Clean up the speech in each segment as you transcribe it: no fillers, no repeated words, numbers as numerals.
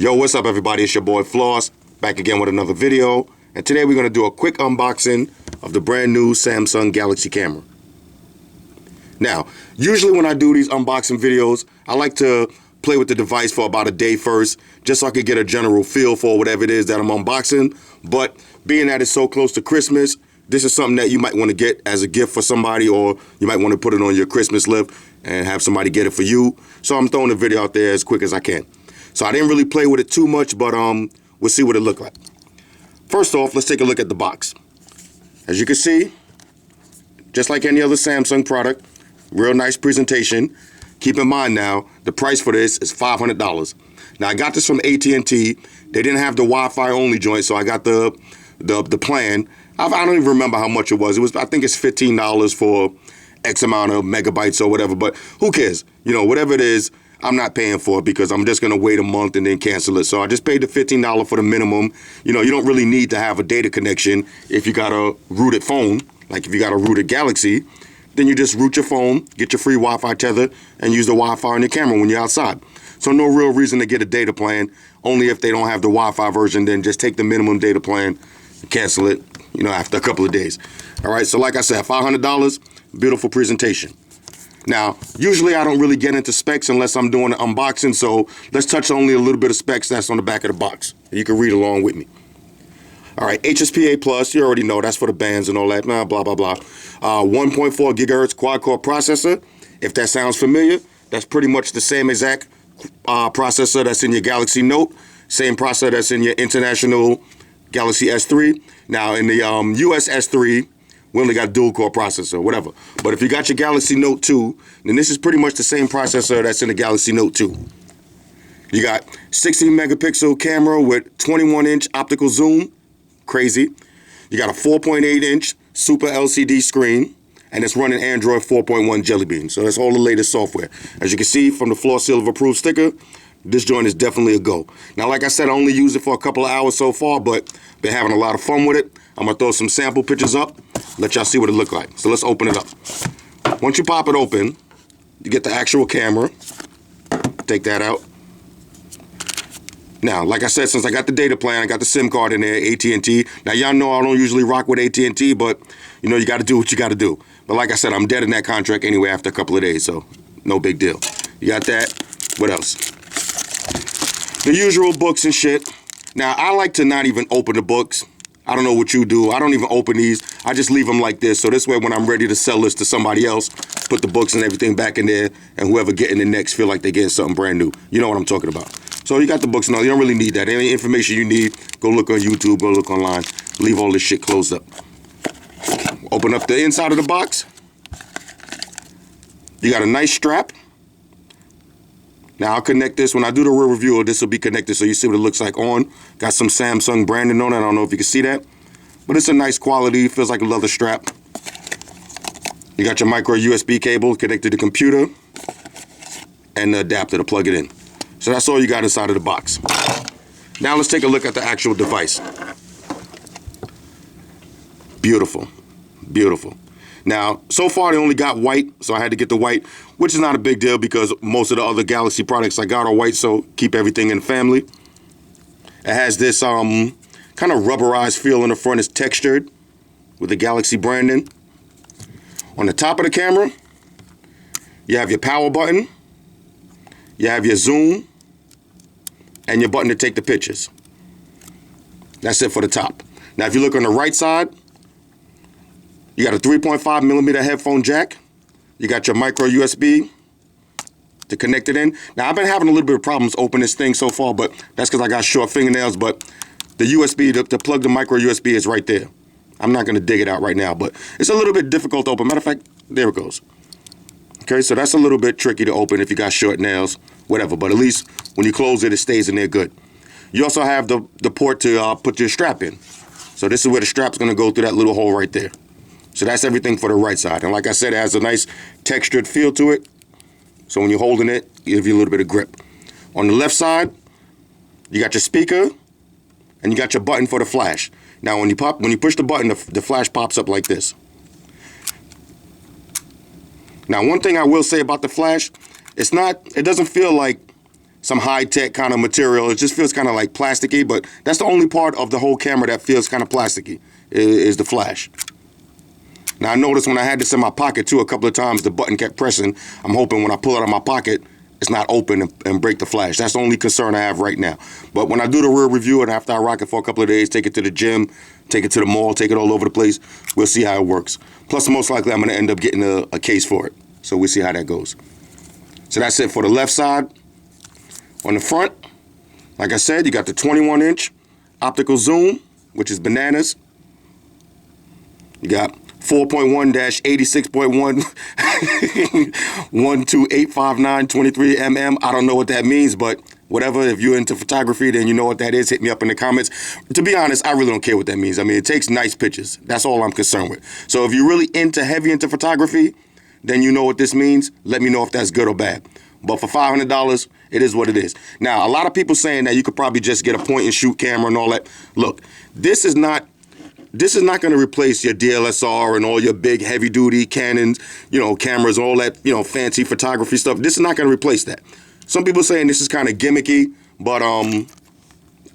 Yo, what's up everybody? It's your boy Floss, back again with another video. And today we're going to do a quick unboxing of the brand new Samsung Galaxy camera. Now, usually when I do these unboxing videos, I like to play with the device for about a day first, just so I could get a general feel for whatever it is that I'm unboxing. But being that it's so close to Christmas, this is something that you might want to get as a gift for somebody, or you might want to put it on your Christmas list and have somebody get it for you. So I'm throwing the video out there as quick as I can. So I didn't really play with it too much, but we'll see what it looked like. First off, let's take a look at the box. As you can see, just like any other Samsung product, real nice presentation. Keep in mind now, the price for this is $500. Now I got this from AT&T. They didn't have the Wi-Fi only joint, so I got the plan. I don't even remember how much it was. I think it's $15 for X amount of megabytes or whatever, but who cares? You know, whatever it is, I'm not paying for it because I'm just going to wait a month and then cancel it. So I just paid the $15 for the minimum. You know, you don't really need to have a data connection if you got a rooted phone. Like if you got a rooted Galaxy, then you just root your phone, get your free Wi-Fi tether, and use the Wi-Fi on your camera when you're outside. So no real reason to get a data plan. Only if they don't have the Wi-Fi version, then just take the minimum data plan and cancel it, you know, after a couple of days. All right, so like I said, $500, beautiful presentation. Now, usually I don't really get into specs unless I'm doing an unboxing, so let's touch only a little bit of specs that's on the back of the box. You can read along with me. All right, HSPA Plus, you already know, that's for the bands and all that, blah, blah, blah. 1.4 gigahertz quad-core processor. If that sounds familiar, that's pretty much the same exact processor that's in your Galaxy Note, same processor that's in your international Galaxy S3. Now, in the US S3, we only got dual-core processor, whatever. But if you got your Galaxy Note 2, then this is pretty much the same processor that's in the Galaxy Note 2. You got 16-megapixel camera with 21-inch optical zoom. Crazy. You got a 4.8-inch Super LCD screen, and it's running Android 4.1 Jelly Bean. So that's all the latest software. As you can see from the Floss Seal of Approved sticker, this joint is definitely a go. Now, like I said, I only used it for a couple of hours so far, but been having a lot of fun with it. I'm going to throw some sample pictures up, let y'all see what it look like. So let's open it up. Once you pop it open, you get the actual camera. Take that out. Now, like I said, since I got the data plan, I got the SIM card in there, AT&T. Now, y'all know I don't usually rock with AT&T, but, you know, you got to do what you got to do. But like I said, I'm dead in that contract anyway after a couple of days, so no big deal. You got that. What else? The usual books and shit. Now, I like to not even open the books. I don't know what you do. I don't even open these. I just leave them like this. So this way, when I'm ready to sell this to somebody else, put the books and everything back in there, and whoever getting it next feel like they're getting something brand new. You know what I'm talking about. So you got the books now. You don't really need that. Any information you need, go look on YouTube, go look online. Leave all this shit closed up. Open up the inside of the box. You got a nice strap. Now I'll connect this. When I do the real review, this will be connected so you see what it looks like on. Got some Samsung branding on it. I don't know if you can see that. But it's a nice quality. Feels like a leather strap. You got your micro USB cable connected to the computer. And the adapter to plug it in. So that's all you got inside of the box. Now let's take a look at the actual device. Beautiful. Beautiful. Now, so far they only got white, so I had to get the white, which is not a big deal because most of the other Galaxy products I got are white, so keep everything in the family. It has this kind of rubberized feel in the front. It's textured with the Galaxy branding. On the top of the camera, you have your power button, you have your zoom, and your button to take the pictures. That's it for the top. Now, if you look on the right side, you got a 3.5 millimeter headphone jack. You got your micro USB to connect it in. Now, I've been having a little bit of problems opening this thing so far, but that's because I got short fingernails. But the USB, to plug the micro USB is right there. I'm not going to dig it out right now, but it's a little bit difficult to open. Matter of fact, there it goes. Okay, so that's a little bit tricky to open if you got short nails, whatever. But at least when you close it, it stays in there good. You also have the port to put your strap in. So this is where the strap's going to go through that little hole right there. So that's everything for the right side. And like I said, it has a nice textured feel to it. So when you're holding it, it gives you a little bit of grip. On the left side, you got your speaker, and you got your button for the flash. Now, when you push the button, the flash pops up like this. Now, one thing I will say about the flash, it doesn't feel like some high-tech kind of material. It just feels kind of like plasticky, but that's the only part of the whole camera that feels kind of plasticky, is the flash. Now, I noticed when I had this in my pocket, too, a couple of times, the button kept pressing. I'm hoping when I pull it out of my pocket, it's not open and break the flash. That's the only concern I have right now. But when I do the real review and after I rock it for a couple of days, take it to the gym, take it to the mall, take it all over the place, we'll see how it works. Plus, most likely, I'm going to end up getting a case for it. So we'll see how that goes. So that's it for the left side. On the front, like I said, you got the 21-inch optical zoom, which is bananas. You got 4.1-86.1 1285923 mm. I don't know what that means, but whatever. If you're into photography, then you know what that is. Hit me up in the comments. To be honest, I really don't care what that means. I mean, it takes nice pictures. That's all I'm concerned with. So if you're really heavy into photography, then you know what this means. Let me know if that's good or bad. But for $500, it is what it is. Now, a lot of people saying that you could probably just get a point and shoot camera and all that. Look, this is not going to replace your DSLR and all your big heavy duty Canons, cameras, all that, fancy photography stuff. This is not going to replace that. Some people saying this is kind of gimmicky, but I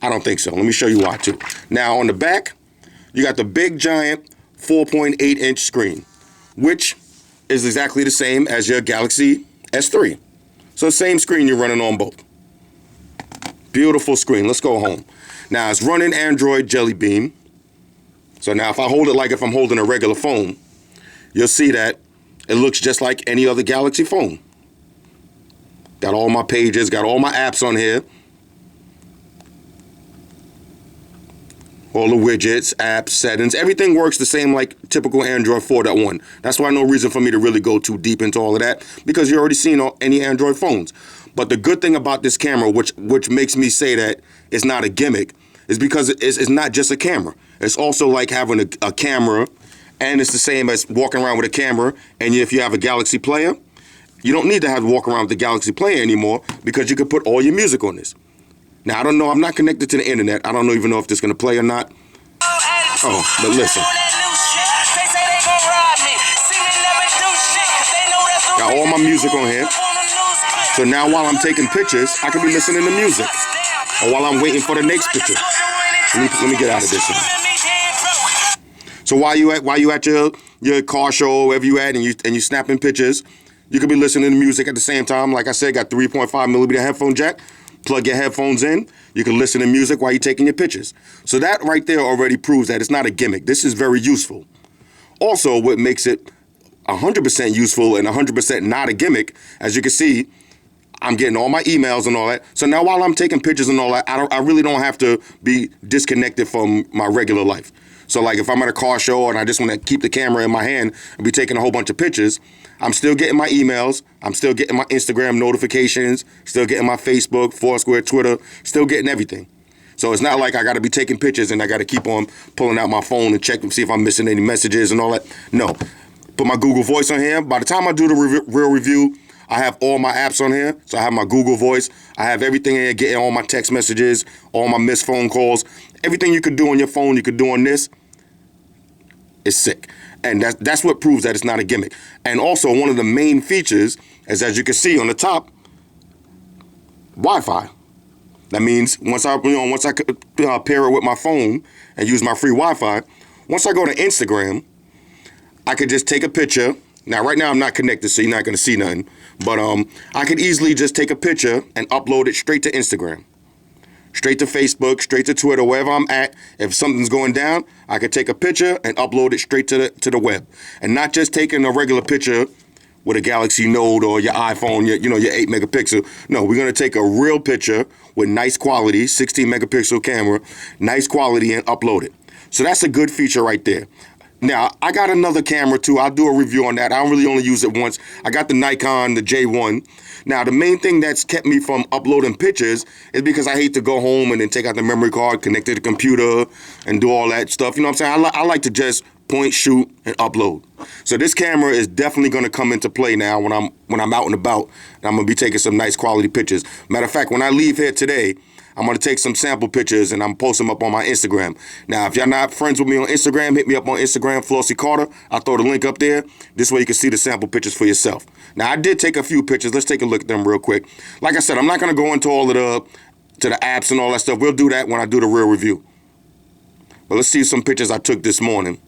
don't think so. Let me show you why too. Now on the back, you got the big giant 4.8-inch screen, which is exactly the same as your Galaxy S3. So same screen you're running on both. Beautiful screen. Let's go home. Now it's running Android Jelly Bean. So now if I hold it like if I'm holding a regular phone, you'll see that it looks just like any other Galaxy phone. Got all my pages, got all my apps on here. All the widgets, apps, settings, everything works the same like typical Android 4.1. That's why no reason for me to really go too deep into all of that, because you're already seeing any Android phones. But the good thing about this camera, which makes me say that it's not a gimmick, is because it's not just a camera. It's also like having a camera, and it's the same as walking around with a camera. And if you have a Galaxy player, you don't need to have to walk around with the Galaxy player anymore, because you can put all your music on this. Now, I don't know. I'm not connected to the internet. I don't even know if this is going to play or not. Oh, but listen. Got all my music on here. So now while I'm taking pictures, I can be listening to music. Or while I'm waiting for the next picture. Let me get out of this one. So while you at your car show, wherever you at, and you snapping pictures, you could be listening to music at the same time. Like I said, got 3.5 millimeter headphone jack. Plug your headphones in. You can listen to music while you're taking your pictures. So that right there already proves that it's not a gimmick. This is very useful. Also, what makes it 100% useful and 100% not a gimmick, as you can see, I'm getting all my emails and all that. So now while I'm taking pictures and all that, I really don't have to be disconnected from my regular life. So like if I'm at a car show and I just want to keep the camera in my hand and be taking a whole bunch of pictures, I'm still getting my emails, I'm still getting my Instagram notifications, still getting my Facebook, Foursquare, Twitter, still getting everything. So it's not like I got to be taking pictures and I got to keep on pulling out my phone and check to see if I'm missing any messages and all that. No. Put my Google Voice on here. By the time I do the real review, I have all my apps on here. So I have my Google Voice. I have everything in here, getting all my text messages, all my missed phone calls. Everything you could do on your phone, you could do on this. It's sick. And that's what proves that it's not a gimmick. And also, one of the main features is, as you can see on the top, Wi-Fi. That means once I pair it with my phone and use my free Wi-Fi, once I go to Instagram, I could just take a picture. Now, right now, I'm not connected, so you're not going to see nothing. But I could easily just take a picture and upload it straight to Instagram. Straight to Facebook, straight to Twitter, wherever I'm at. If something's going down, I could take a picture and upload it straight to the web. And not just taking a regular picture with a Galaxy Note or your iPhone, your 8 megapixel. No, we're going to take a real picture with nice quality, 16 megapixel camera, nice quality, and upload it. So that's a good feature right there. Now, I got another camera too. I'll do a review on that. I don't really only use it once. I got the Nikon, the J1. Now, the main thing that's kept me from uploading pictures is because I hate to go home and then take out the memory card, connect to the computer, and do all that stuff. You know what I'm saying? I like to just point, shoot, and upload. So this camera is definitely going to come into play now when I'm out and about, and I'm going to be taking some nice quality pictures. Matter of fact, when I leave here today, I'm going to take some sample pictures and I'm post them up on my Instagram. Now, if y'all not friends with me on Instagram, hit me up on Instagram, Flossie Carter. I'll throw the link up there. This way you can see the sample pictures for yourself. Now, I did take a few pictures. Let's take a look at them real quick. Like I said, I'm not going to go into all of the apps and all that stuff. We'll do that when I do the real review. But let's see some pictures I took this morning.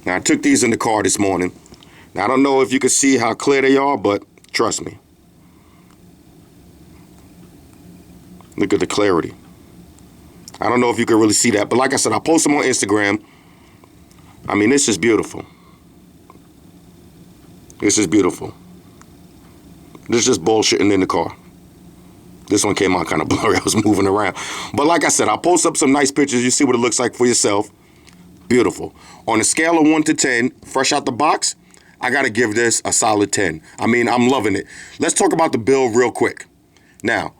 Now, I took these in the car this morning. Now, I don't know if you can see how clear they are, but trust me. Look at the clarity. I don't know if you can really see that, but like I said, I post them on Instagram. I mean, this is beautiful. This is beautiful. This is just bullshitting in the car. This one came out kind of blurry. I was moving around. But like I said, I'll post up some nice pictures. You see what it looks like for yourself. Beautiful. On a scale of 1 to 10, fresh out the box, I got to give this a solid 10. I mean, I'm loving it. Let's talk about the build real quick. Now,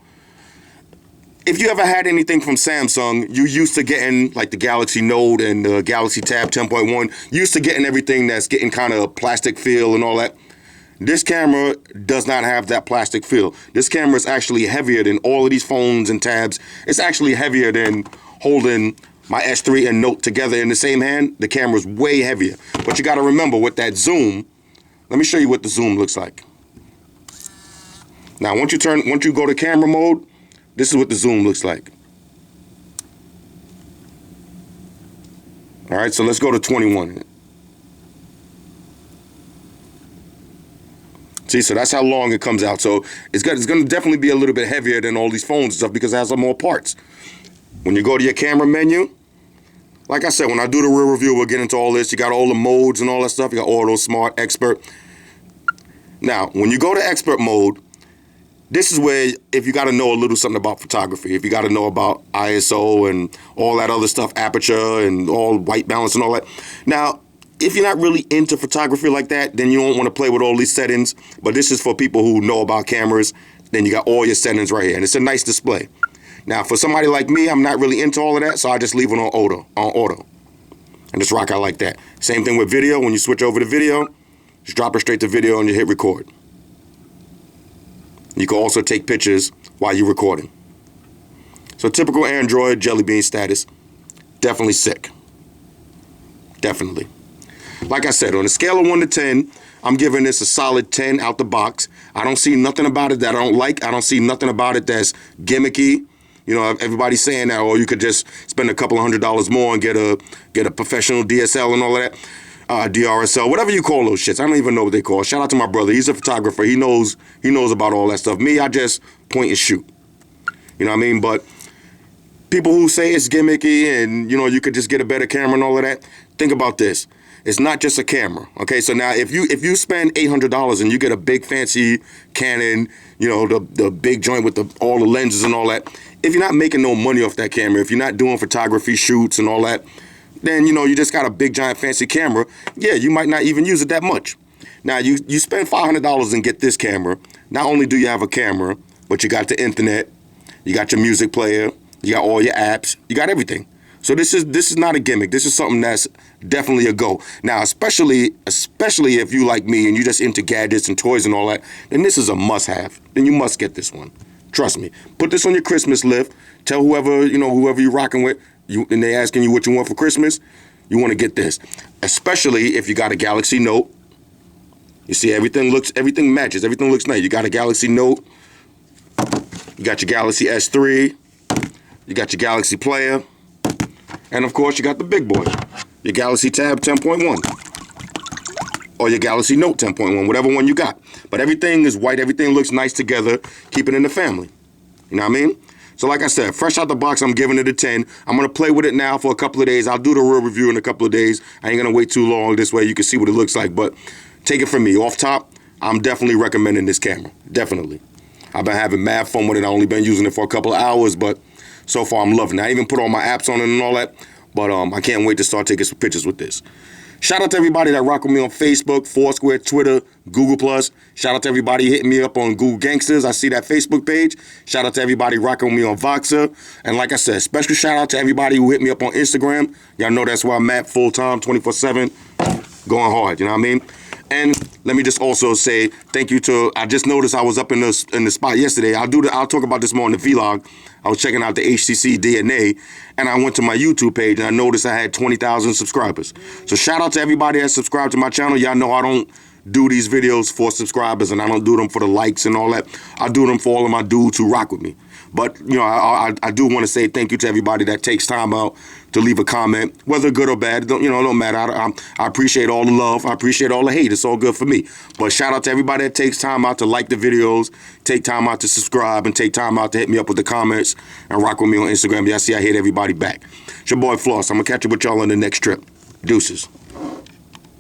if you ever had anything from Samsung, you used to getting like the Galaxy Note and the Galaxy Tab 10.1, used to getting everything that's getting kind of plastic feel and all that. This camera does not have that plastic feel. This camera is actually heavier than all of these phones and tabs. It's actually heavier than holding my S3 and Note together in the same hand. The camera's way heavier. But you got to remember with that zoom, let me show you what the zoom looks like. Now, once you go to camera mode, this is what the zoom looks like. All right, so let's go to 21. See, so that's how long it comes out. So it's going to definitely be a little bit heavier than all these phones and stuff because it has some more parts. When you go to your camera menu, like I said, when I do the real review, we'll get into all this. You got all the modes and all that stuff. You got auto, smart, expert. Now, when you go to expert mode, this is where if you got to know a little something about photography, if you got to know about ISO and all that other stuff, aperture and all white balance and all that. Now, if you're not really into photography like that, then you don't want to play with all these settings. But this is for people who know about cameras. Then you got all your settings right here. And it's a nice display. Now, for somebody like me, I'm not really into all of that, so I just leave it on auto. And just rock out like that. Same thing with video. When you switch over to video, just drop it straight to video and you hit record. You can also take pictures while you're recording. So typical Android Jelly Bean status. Definitely sick. Definitely. Like I said, on a scale of 1 to 10, I'm giving this a solid 10 out the box. I don't see nothing about it that I don't like. I don't see nothing about it that's gimmicky. You know, everybody's saying that, or you could just spend a couple of $100 more and get a professional DSL and all of that. DRSL, whatever you call those shits. I don't even know what they call. Shout out to my brother. He's a photographer. He knows about all that stuff. Me, I just point and shoot. You know what I mean? But people who say it's gimmicky and, you know, you could just get a better camera and all of that, think about this. It's not just a camera. Okay, so now if you spend $800 and you get a big fancy Canon, you know, the big joint with all the lenses and all that, if you're not making no money off that camera, if you're not doing photography shoots and all that, then, you know, you just got a big, giant, fancy camera. Yeah, you might not even use it that much. Now, you spend $500 and get this camera. Not only do you have a camera, but you got the internet, you got your music player, you got all your apps, you got everything. So this is not a gimmick. This is something that's definitely a go. Now, especially if you like me and you just into gadgets and toys and all that, then this is a must-have. Then you must get this one. Trust me. Put this on your Christmas list. Tell whoever you're rocking with, and they asking you what you want for Christmas, you want to get this. Especially if you got a Galaxy Note. You see, everything matches. Everything looks nice. You got a Galaxy Note. You got your Galaxy S3. You got your Galaxy Player. And, of course, you got the big boy. Your Galaxy Tab 10.1. Or your Galaxy Note 10.1, whatever one you got. But everything is white. Everything looks nice together. Keep it in the family. You know what I mean? So like I said, fresh out the box, I'm giving it a 10. I'm going to play with it now for a couple of days. I'll do the real review in a couple of days. I ain't going to wait too long. This way you can see what it looks like. But take it from me. Off top, I'm definitely recommending this camera. Definitely. I've been having mad fun with it. I've only been using it for a couple of hours, but so far I'm loving it. I even put all my apps on it and all that. But I can't wait to start taking some pictures with this. Shout out to everybody that rock with me on Facebook, Foursquare, Twitter, Google+. Shout out to everybody hitting me up on Google Gangsters. I see that Facebook page. Shout out to everybody rocking with me on Voxer. And like I said, special shout out to everybody who hit me up on Instagram. Y'all know that's where I'm at full-time, 24/7, going hard, you know what I mean? And let me just also say thank you to, I just noticed I was up in the spot yesterday. I'll talk about this more in the vlog. I was checking out the HCC DNA, and I went to my YouTube page, and I noticed I had 20,000 subscribers. So shout out to everybody that subscribed to my channel. Y'all know I don't do these videos for subscribers, and I don't do them for the likes and all that. I do them for all of my dudes who rock with me. But, you know, I do want to say thank you to everybody that takes time out to leave a comment, whether good or bad. It don't matter. I appreciate all the love. I appreciate all the hate. It's all good for me. But shout out to everybody that takes time out to like the videos, take time out to subscribe, and take time out to hit me up with the comments and rock with me on Instagram. Y'all see I hit everybody back. It's your boy Floss. I'm going to catch up with y'all on the next trip. Deuces.